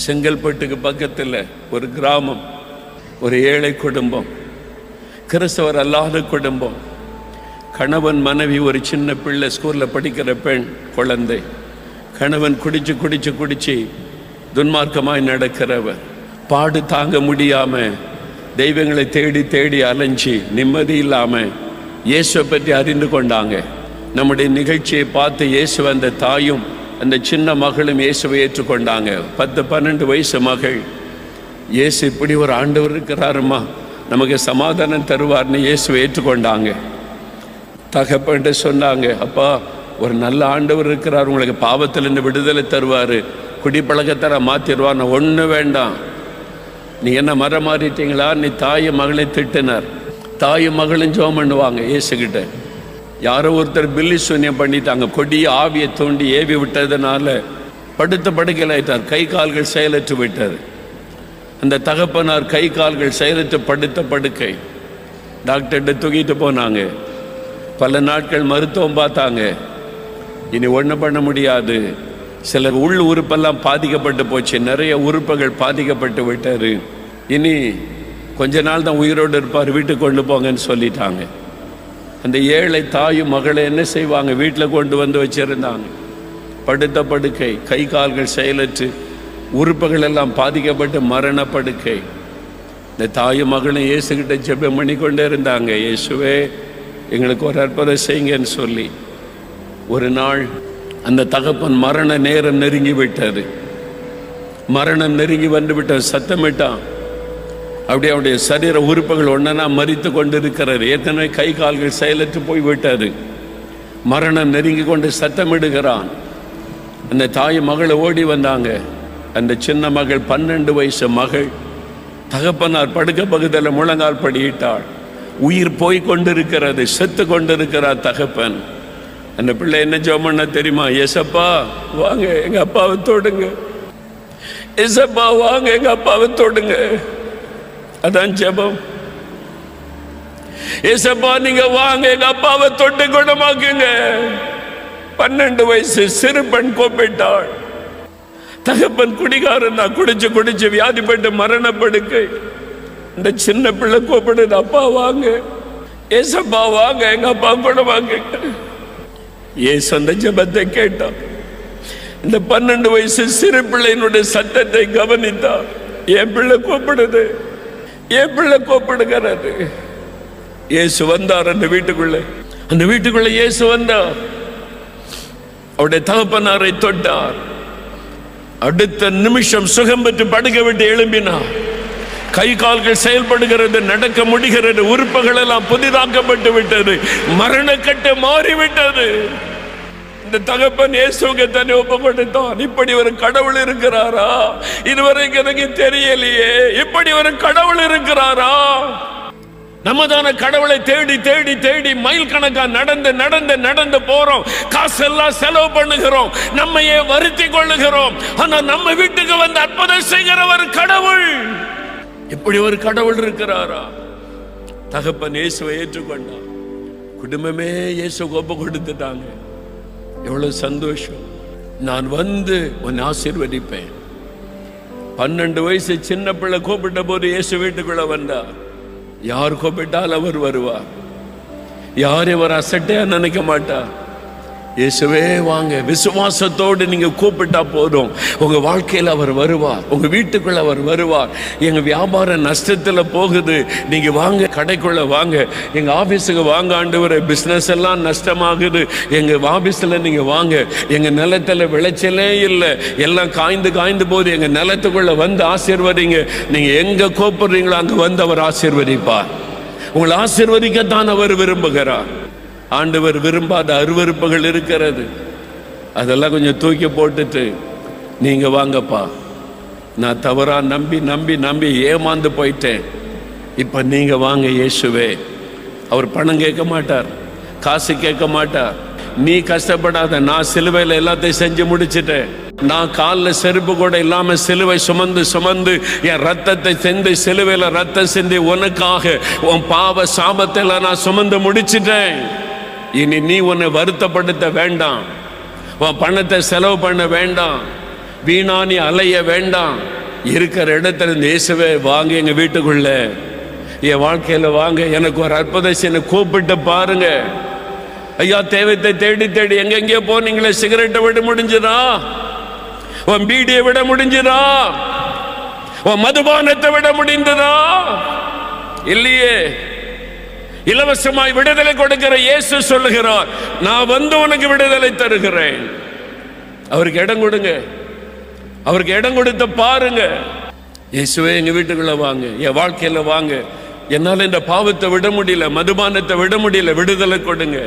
செங்கல்பட்டுக்கு பக்கத்தில் ஒரு கிராமம், ஒரு ஏழை குடும்பம், கிறிஸ்தவர் அல்லாத குடும்பம். கணவன் மனைவி, ஒரு சின்ன பிள்ளை, ஸ்கூலில் படிக்கிற பெண் குழந்தை. கணவன் குடிச்சு குடிச்சு குடிச்சு துன்மார்க்கமாய் நடக்கிறவர். பாடு தாங்க முடியாமல் தெய்வங்களை தேடி தேடி அலைஞ்சி நிம்மதி இல்லாமல் இயேசுவை பற்றி அறிந்து கொண்டாங்க. நம்முடைய நிகழ்ச்சியை பார்த்து இயேசு அந்த தாயும் அந்த சின்ன மகளும் இயேசுவை ஏற்றுக்கொண்டாங்க. 10-12 வயசு மகள், இயேசு இப்படி ஒரு ஆண்டவர் இருக்கிறாருமா, நமக்கு சமாதானம் தருவார்னு இயேசுவை ஏற்றுக்கொண்டாங்க. தகப்பன்ட்டு சொன்னாங்க, அப்பா ஒரு நல்ல ஆண்டவர் இருக்கிறார், உங்களுக்கு பாவத்திலிருந்து விடுதலை தருவார், குடிப்பழக்கத்தை மாற்றிடுவார், நான் ஒன்றும் வேண்டாம், நீ என்ன மரம் மாறிட்டீங்களா? நீ தாயும் மகளை திட்டினார். தாயும் மகளும் ஜெபம் பண்ணுவாங்க இயேசுகிட்ட. யாரோ ஒருத்தர் பில்லி சூன்யம் பண்ணிட்டாங்க, கொடிய ஆவியை தோண்டி ஏவி விட்டதுனால படுத்த படுக்கையில் ஆயிட்டார், கை கால்கள் செயலற்று விட்டார். அந்த தகப்பனார் கை கால்கள் செயலற்று படுத்த படுக்கை. டாக்டர்கிட்ட தூக்கிட்டு போனாங்க. பல நாட்கள் மருத்துவம் பார்த்தாங்க. இனி ஒன்றும் பண்ண முடியாது. சில உள் உறுப்பெல்லாம் பாதிக்கப்பட்டு போச்சு, நிறைய உறுப்புகள் பாதிக்கப்பட்டு விட்டார். இனி கொஞ்ச நாள் தான் உயிரோடு இருப்பார், வீட்டுக்கு கொண்டு போங்கன்னு சொல்லிட்டாங்க. அந்த ஏழை தாயும் மகளை என்ன செய்வாங்க, வீட்டில் கொண்டு வந்து வச்சிருந்தாங்க. படுத்த படுக்கை, கை கால்கள் செயலற்று, உறுப்புகள் எல்லாம் பாதிக்கப்பட்டு மரண படுக்கை. இந்த தாயும் மகளும் இயேசுகிட்ட ஜெபம் பண்ணி கொண்டே இருந்தாங்க, இயேசுவே எங்களுக்கு ஒரு அற்புதம் செய்யுங்கன்னு சொல்லி. ஒரு நாள் அந்த தகப்பன் மரண நேரம் நெருங்கி விட்டார். மரணம் நெருங்கி வந்து விட்டார், சத்தமிட்டான். அப்படியே அவருடைய சரீர உறுப்புகள் ஒன்றா மரித்து கொண்டு இருக்கிறார். ஏற்கனவே கை கால்கள் செயலற்று போய் விட்டார். மரணம் நெருங்கி கொண்டு சத்தமிடுகிறான். அந்த தாய் மகளை ஓடி வந்தாங்க. அந்த சின்ன மகள் 12 வயசு மகள், தகப்பனார் படுக்க பகுதியில் முழங்கால் படியிட்டாள். உயிர் போய் கொண்டிருக்கிறது, செத்து கொண்டிருக்கிறார் தகப்பன். அந்த பிள்ளை என்ன ஜெபம் பண்ண தெரியுமா? ஏசப்பா வாங்க எங்க அப்பாவை தொடுங்க, ஏசப்பா வாங்க எங்க அப்பாவை தொடுங்க. அதான் ஜெபம். ஏசப்பா நீங்க வாங்க எங்க அப்பாவை தொட்டு குணமாக்குங்க. 12 வயசு சிறு பெண் கோப்பிட்டாள். தகப்பன் குடிகாரன் தான், குடிச்சு குடிச்சு வியாதிப்பட்டு மரணப்படுக்கை. இந்த சின்ன பிள்ளை கூப்பிடுது, அப்பா வாங்க, ஏசப்பா வாங்க எங்க அப்பா குணமாக்குங்க. ஏசு அந்த ஜெபத்தை கேட்டான். இந்த 12 வயசு சிறு பிள்ளையினுடைய சத்தத்தை கவனித்தார். என் பிள்ளை கூப்பிடுது, என் பிள்ளை கூப்பிடுகிறது. இயேசு வந்தார் அந்த வீட்டுக்குள்ள. அந்த வீட்டுக்குள்ள இயேசு வந்தார். அவருடைய தகப்பனாரை தொட்டார். அடுத்த நிமிஷம் சுகம் பெற்று படுக்க விட்டு எழும்பினார். கை கால்கள் செயல்படுகிறது, நடக்க முடிகிறது, உறுப்புகள் எல்லாம் புதிதாக்கப்பட்டு விட்டது, மரணக்கட்டு மாறிவிட்டது. இந்த தகப்பன் இயேசுவுக்கு தன்னை ஒப்பு கொடுத்தான். இப்படி ஒரு கடவுள் இருக்கிறாரா? இதுவரைக்கும் எனக்கு தெரியலையே, இப்படி ஒரு கடவுள் இருக்கிறாரா? நம்ம தான கடவுளை தேடி தேடி தேடி மைல் கணக்கா நடந்து நடந்து நடந்து போறோம், காசெல்லாம் செலவு பண்ணுகிறோம், நம்மையே வருத்தி கொள்ளுகிறோம். ஆனா நம்ம வீட்டுக்கு வந்து அற்புதம் செய்கிற ஒரு கடவுள், இப்படி ஒரு கடவுள் இருக்கிறாரா? தகப்பன் இயேசுவை ஏற்றுக்கொண்டான். குடும்பமே இயேசுக்கு ஒப்பு கொடுத்துட்டாங்க. எவ்வளவு சந்தோஷம்! நான் வந்து உன்னை ஆசீர்வதிப்பேன். 12 வயசு சின்ன பிள்ளை கூப்பிட்ட போது இயேசு வீட்டுக்குள்ள வந்தார். யார் கூப்பிட்டால் அவர் வருவார். யார் இவர் அசட்டையா நினைக்க மாட்டார். இயேசுவே வாங்க, விசுவாசத்தோடு நீங்க கூப்பிட்டா போதும், உங்க வாழ்க்கையில் அவர் வருவார், உங்க வீட்டுக்குள்ள அவர் வருவார். எங்க வியாபாரம் நஷ்டத்துல போகுது, நீங்க வாங்க, கடைக்குள்ள வாங்க, எங்க ஆபீஸுக்கு வாங்க, ஆண்டவரே பிசினஸ் எல்லாம் நஷ்டமாகுது, எங்க ஆபீஸ்ல நீங்க வாங்க, எங்க நிலத்துல விளைச்சலே இல்லை, எல்லாம் காய்ந்து காய்ந்து போது, எங்க நிலத்துக்குள்ள வந்து ஆசீர்வதிங்க. நீங்க எங்க கூப்பிடுறீங்களோ அங்க வந்து அவர் ஆசீர்வதிப்பார். உங்களை ஆசீர்வதிக்கத்தான் அவர் விரும்புகிறார். ஆண்டவர் விரும்பாத அருவருப்புகள் இருக்கிறது, அதெல்லாம் கொஞ்சம் தூக்கி போட்டுட்டு நீங்க வாங்கப்பா, நான் தவறா நம்பி நம்பி நம்பி ஏமாந்து போயிட்டேன், இப்ப நீங்க வாங்க இயேசுவே. அவர் பணம் கேட்க மாட்டார், காசு கேட்க மாட்டார். நீ கஷ்டப்படாத, நான் சிலுவையில் எல்லாத்தையும் செஞ்சு முடிச்சிட்டேன். நான் காலில் செருப்பு கூட இல்லாம சிலுவை சுமந்து சுமந்து என் ரத்தத்தை செஞ்சு சிலுவையில் ரத்தம் செஞ்சு உனக்காக உன் பாவ சாபத்தை நான் சுமந்து முடிச்சிட்டேன். இனி நீ உன்னை வருத்தப்படுத்த வேண்டாம், உன் பணத்தை செலவு பண்ண வேண்டாம், வீணானி அலைய வேண்டாம். இருக்கிற இடத்துல இந்த இயேசுவே வாங்க எங்க வீட்டுக்குள்ள, என் வாழ்க்கையில வாங்க, எனக்கு ஒரு அற்புதம் கூப்பிட்டு பாருங்க. ஐயா, தேவத்தை தேடி தேடி எங்கெங்கே போனீங்களே, சிகரெட்டை விட முடிஞ்சுதா? உன் பீடியை விட முடிஞ்சுதா? உன் மதுபானத்தை விட முடிந்ததா? இல்லையே. இலவசமாய் விடுதலை கொடுக்கிற இயேசு சொல்லுகிறார், நான் வந்து உனக்கு விடுதலை தருகிறேன். அவருக்கு இடம் கொடுங்க, அவருக்கு இடம் கொடுத்த பாருங்க. இயேசுவே எங்க வீட்டுக்குள்ள வாங்க, என் வாழ்க்கையில வாங்க, என்னால இந்த பாவத்தை விட முடியல, மதுபானத்தை விட முடியல, விடுதலை கொடுங்க.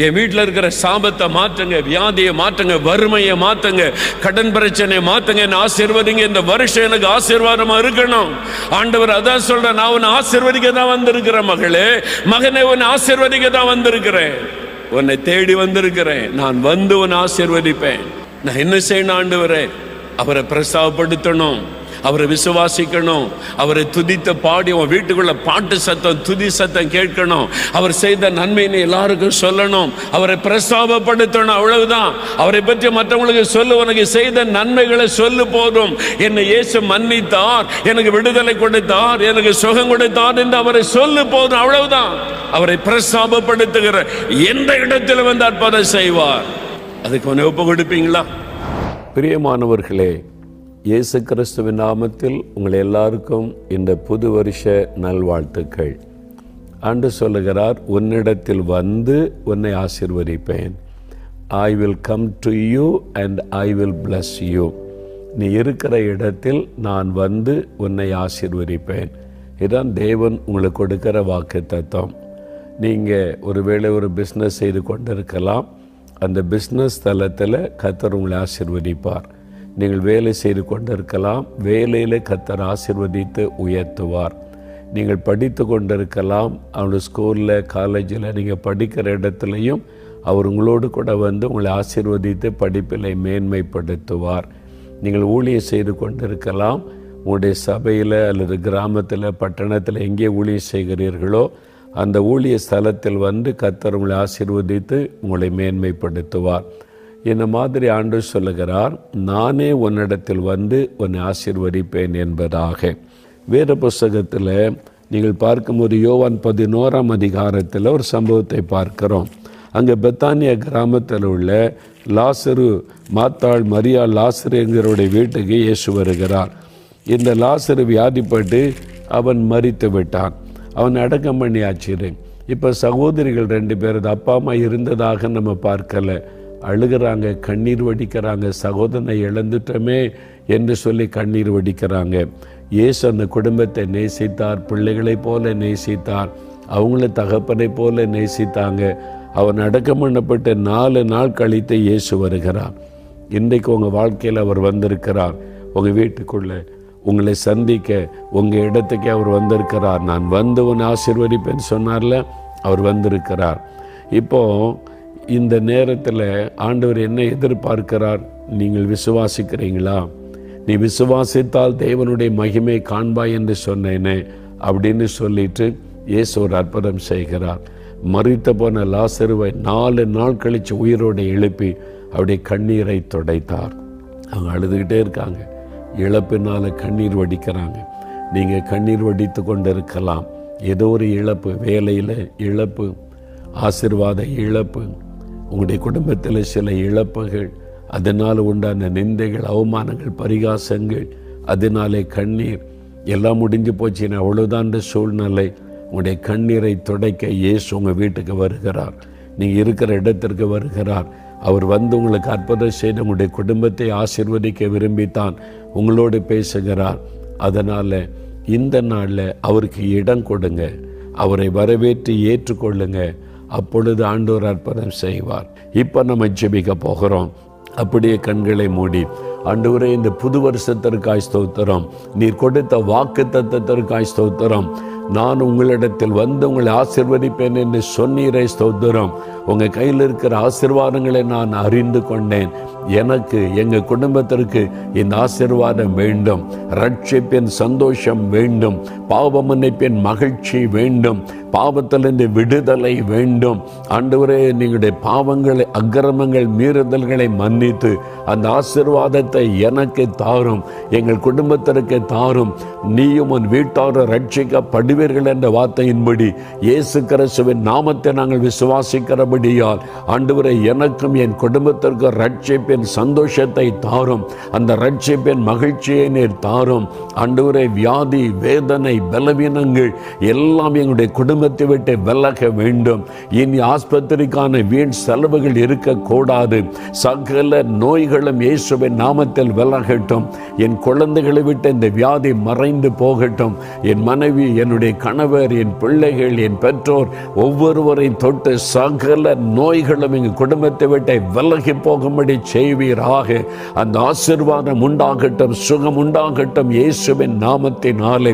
என் வீட்டில் இருக்கிற சாபத்தை மாற்றுங்க, வியாதியை மாற்றுங்க, வறுமையை மாற்றுங்க, கடன் பிரச்சனையை மாற்றுங்க, என்ன ஆசீர்வதிங்க. இந்த வருஷம் எனக்கு ஆசீர்வாதமா இருக்கணும். ஆண்டவர் அதான் சொல்றேன், நான் உன்னை ஆசீர்வதிக்க தான் வந்திருக்கிறேன். மகளே, மகனே, உன்னை ஆசீர்வதிக்க தான் வந்திருக்கிறேன். உன்னை தேடி வந்திருக்கிறேன். நான் வந்து உன்னை ஆசீர்வதிப்பேன். நான் என்ன செய்யணும் ஆண்டவரே? அவரை பிரஸ்தாபப்படுத்தணும், அவரை விசுவாசிக்கணும், அவரை துதித்து பாடி உன் வீட்டுக்குள்ள பாட்டு சத்தம், துதி சத்தம் கேட்கணும். அவர் செய்த நன்மைன்னு எல்லாருக்கும் சொல்லணும், அவரை பிரஸ்தாபப்படுத்தணும். அவ்வளவுதான். அவரை பற்றி மற்றவங்களுக்கு சொல்லு, உனக்கு செய்த நன்மைகளை சொல்லு போதும். என்னை இயேசு மன்னித்தார், எனக்கு விடுதலை கொடுத்தார், எனக்கு சுகம் கொடுத்தார் என்று அவரை சொல்லு போதும். அவ்வளவுதான். அவரை பிரஸ்தாபப்படுத்துகிற எந்த இடத்துல வந்து அற்புதம் செய்வார். அதுக்கு ஒன்று ஒப்பு கொடுப்பீங்களா? பிரியமானவர்களே, இயேசு கிறிஸ்துவின் நாமத்தில் உங்கள் எல்லாருக்கும் இந்த புது வருஷ நல்வாழ்த்துக்கள். ஆண்டவர் சொல்லுகிறார், உன்னிடத்தில் வந்து உன்னை ஆசீர்வதிப்பேன். I will come to you and I will bless you. நீ இருக்கிற இடத்தில் நான் வந்து உன்னை ஆசீர்வதிப்பேன். இதுதான் தேவன் உங்களுக்கு கொடுக்கிற வாக்கு தத்துவம். நீங்கள் ஒருவேளை ஒரு பிஸ்னஸ் செய்து கொண்டிருக்கலாம். அந்த பிஸ்னஸ் தளத்தில் கர்த்தர் உங்களை ஆசீர்வதிப்பார். நீங்கள் வேலை செய்து கொண்டிருக்கலாம், வேலையில் கர்த்தர் ஆசீர்வதித்து உயர்த்துவார். நீங்கள் படித்து கொண்டிருக்கலாம், அவருடைய ஸ்கூலில் காலேஜில் நீங்கள் படிக்கிற இடத்துலையும் அவர் உங்களோடு கூட வந்து உங்களை ஆசீர்வதித்து படிப்பில் மேன்மைப்படுத்துவார். நீங்கள் ஊழியம் செய்து கொண்டிருக்கலாம், உங்களுடைய சபையில் அல்லது கிராமத்தில் பட்டணத்தில் எங்கே ஊழியம் செய்கிறீர்களோ அந்த ஊழிய ஸ்தலத்தில் வந்து கர்த்தர் உங்களை ஆசீர்வதித்து உங்களை மேன்மைப்படுத்துவார். இந்த மாதிரி ஆண்டவர் சொல்லுகிறார், நானே உன்னிடத்தில் வந்து உன்னை ஆசீர்வதிப்பேன் என்பதாக. வேத புஸ்தகத்தில் நீங்கள் பார்க்கும்போது யோவான் 11ஆம் அதிகாரத்தில் ஒரு சம்பவத்தை பார்க்கிறோம். அங்கே பெத்தானியா கிராமத்தில் உள்ள லாசரு, மாத்தாள், மரியா, லாசரு என்கிறவருடைய வீட்டுக்கு இயேசு வருகிறார். இந்த லாசரு வியாதிப்பட்டு அவன் மரித்து விட்டான். அவன் அடக்கம் பண்ணியாச்சு. இப்போ சகோதரிகள் 2 பேர், அப்பா அம்மா இருந்ததாக நம்ம பார்க்கலை, அழுகிறாங்க, கண்ணீர் வடிக்கிறாங்க. சகோதரனை இழந்துட்டோமே என்று சொல்லி கண்ணீர் வடிக்கிறாங்க. இயேசு அந்த குடும்பத்தை நேசித்தார், பிள்ளைகளை போல நேசித்தார், அவங்கள தகப்பனை போல நேசித்தாங்க. அவன் அடக்கம் பண்ணப்பட்டு 4 நாள் கழித்து இயேசு வருகிறார். இன்றைக்கு உங்கள் வாழ்க்கையில் அவர் வந்திருக்கிறார். உங்கள் வீட்டுக்குள்ளே உங்களை சந்திக்க உங்கள் இடத்துக்கே அவர் வந்திருக்கிறார். நான் வந்து உன்னை ஆசீர்வதிப்பேன்னு சொன்னார்ல, அவர் வந்திருக்கிறார். இப்போது இந்த நேரத்தில் ஆண்டவர் என்ன எதிர்பார்க்கிறார்? நீங்கள் விசுவாசிக்கிறீங்களா? நீ விசுவாசித்தால் தேவனுடைய மகிமை காண்பாய் என்று சொன்னேனே அப்படின்னு சொல்லிட்டு இயேசு ஒரு அற்புதம் செய்கிறார். மரித்த போன லாசருவை 4 நாள் கழித்து உயிரோடு எழுப்பி அவருடைய கண்ணீரை துடைத்தார். அவங்க அழுதுகிட்டே இருக்காங்க, இழப்பினால் கண்ணீர் வடிக்கிறாங்க. நீங்கள் கண்ணீர் வடித்து கொண்டு இருக்கலாம். ஏதோ ஒரு இழப்பு, வேலையில் இழப்பு, ஆசீர்வாத இழப்பு, உங்களுடைய குடும்பத்தில் சில இழப்புகள், அதனால் உண்டான நிந்தைகள், அவமானங்கள், பரிகாசங்கள், அதனாலே கண்ணீர் எல்லாம் முடிஞ்சு போச்சுன்னா அவ்வளோதான் சூழ்நிலை. உங்களுடைய கண்ணீரை துடைக்க இயேசு உங்கள் வீட்டுக்கு வருகிறார், நீங்கள் இருக்கிற இடத்திற்கு வருகிறார். அவர் வந்து உங்களுக்கு அற்புதம் செய்து உங்களுடைய குடும்பத்தை ஆசீர்வதிக்க விரும்பித்தான் உங்களோடு பேசுகிறார். அதனால் இந்த நாளில் அவருக்கு இடம் கொடுங்க, அவரை வரவேற்று ஏற்றுக்கொள்ளுங்க. அப்பொழுது ஆண்டவர் அற்புதம் செய்வார். இப்போ நம்ம ஜெபிக்க போகிறோம். அப்படியே கண்களை மூடி, ஆண்டவரே, இந்த புது வருஷத்திற்காய் ஸ்தோத்திரம், நீர் கொடுத்த வாக்கு தத்தத்திற்காய் ஸ்தோத்திரம். நான் உங்களிடத்தில் வந்து உங்களை ஆசீர்வதிப்பேன் என்று சொன்னீரே ஸ்தோத்திரம். உங்கள் கையில் இருக்கிற ஆசீர்வாதங்களை நான் அறிந்து கொண்டேன். எனக்கு, எங்கள் குடும்பத்திற்கு இந்த ஆசீர்வாதம் வேண்டும். ரட்சிப்பின் சந்தோஷம் வேண்டும். பாவ மன்னிப்பின் மகிழ்ச்சி வேண்டும். பாவத்திலிருந்து விடுதலை வேண்டும். ஆண்டவரே, நீங்களுடைய பாவங்களை, அக்கிரமங்கள், மீறுதல்களை மன்னித்து அந்த ஆசீர்வாதத்தை எனக்கு தாரும், எங்கள் குடும்பத்திற்கு தாரும். நீயும் உன் வீட்டாரும் ரட்சிக்கப்படுவீர்கள் என்ற வார்த்தையின்படி இயேசு கிறிஸ்துவின் நாமத்தை நாங்கள் விசுவாசிக்கிறபடியால் ஆண்டவரே, எனக்கும் என் குடும்பத்திற்கு ரட்சிப்பின் சந்தோஷத்தை தாரும். அந்த ரட்சிப்பின் மகிழ்ச்சியை நீர் தாரும். ஆண்டவரே, வியாதி, வேதனை, பலவீனங்கள் எல்லாம் எங்களுடைய குடும்பத்தை விட்டு விலக வேண்டும். இனி ஆஸ்பத்திரிக்கான வீண் செலவுகள் இருக்கக்கூடாது. சகல நோய்களும் இயேசுவின் நாமத்தில் விலகட்டும். என் குழந்தைகளை விட்டு இந்த வியாதி மறைந்து போகட்டும். என் மனைவி, என்னுடைய கணவர், என் பிள்ளைகள், என் பெற்றோர் ஒவ்வொருவரையும் தொட்டு சகல நோய்களும் எங்கள் குடும்பத்தை விட்டு விலகி போகும்படி செய்வீராக. அந்த ஆசீர்வாதம் உண்டாகட்டும், சுகம் உண்டாகட்டும் இயேசுவின் நாமத்தினாலே.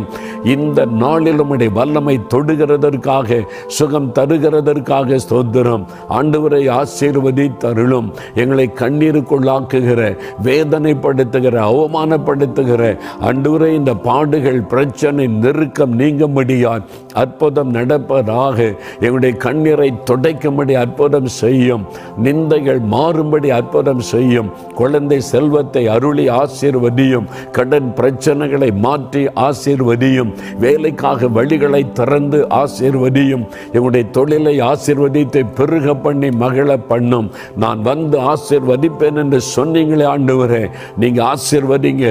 இந்த நாளில் உம்முடைய வல்லமை தொடுகிறதற்காக, சுகம் தருகிறதற்காக ஸ்தோத்திரம். ஆண்டவரை ஆசீர்வதித்தருளும். எங்களை கண்ணீருக்குள்ளாக்குகிற, வேதனைப்படுத்துகிற, அவமானப்படுத்துகிற ஆண்டவரே, இந்த பாடுகள், பிரச்சனை, நெருக்கம் நீங்கும்படியாய் அற்புதம் நடப்பதாக. எங்களுடைய கண்ணீரை துடைக்கும்படி அற்புதம் செய்யும். நிந்தைகள் மாறும்படி அற்புதம் செய்யும். குழந்தை செல்வத்தை அருளி ஆசீர்வதியும். கடன் பிரச்சனைகளை மாற்றி ஆசீர்வதியும். வேலைக்காக வழிகளை திறந்து ஆசீர்வதியும். எங்களுடைய தொழிலை ஆசீர்வதித்து பெருக பண்ணி மகிழ பண்ணும். நான் வந்து ஆசீர்வதிப்பேன் என்று சொன்னீங்களே ஆண்டவரே, நீங்க ஆசீர்வதிங்க.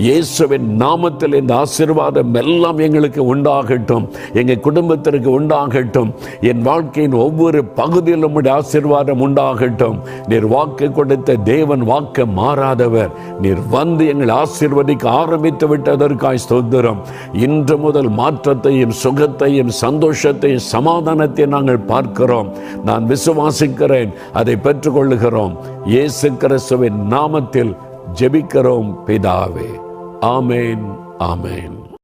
இயேசுவின் நாமத்தில் இந்த ஆசீர்வாதம் எல்லாம் எங்களுக்கு உண்டாகட்டும், எங்க குடும்பத்திற்கு உண்டாகட்டும். என் வாழ்க்கையின் ஒவ்வொரு பகுதியிலும் ஆசீர்வாதம் உண்டாகட்டும். நீர் வாக்கு கொடுத்த தேவன், வாக்கு மாறாதவர். நீர் வந்து எங்களை ஆசீர்வதிக்க ஆரம்பித்து விட்டதற்காய் ஸ்தோத்திரம். இன்று முதல் மாற்றத்தையும், சுகத்தையும், சந்தோஷத்தையும், சமாதானத்தை நாங்கள் பார்க்கிறோம். நான் விசுவாசிக்கிறேன், அதை பெற்றுக்கொள்ளுகிறோம். இயேசு கிறிஸ்துவின் நாமத்தில் ஜெபிக்கிறோம் பிதாவே. ஆமேன், ஆமேன்.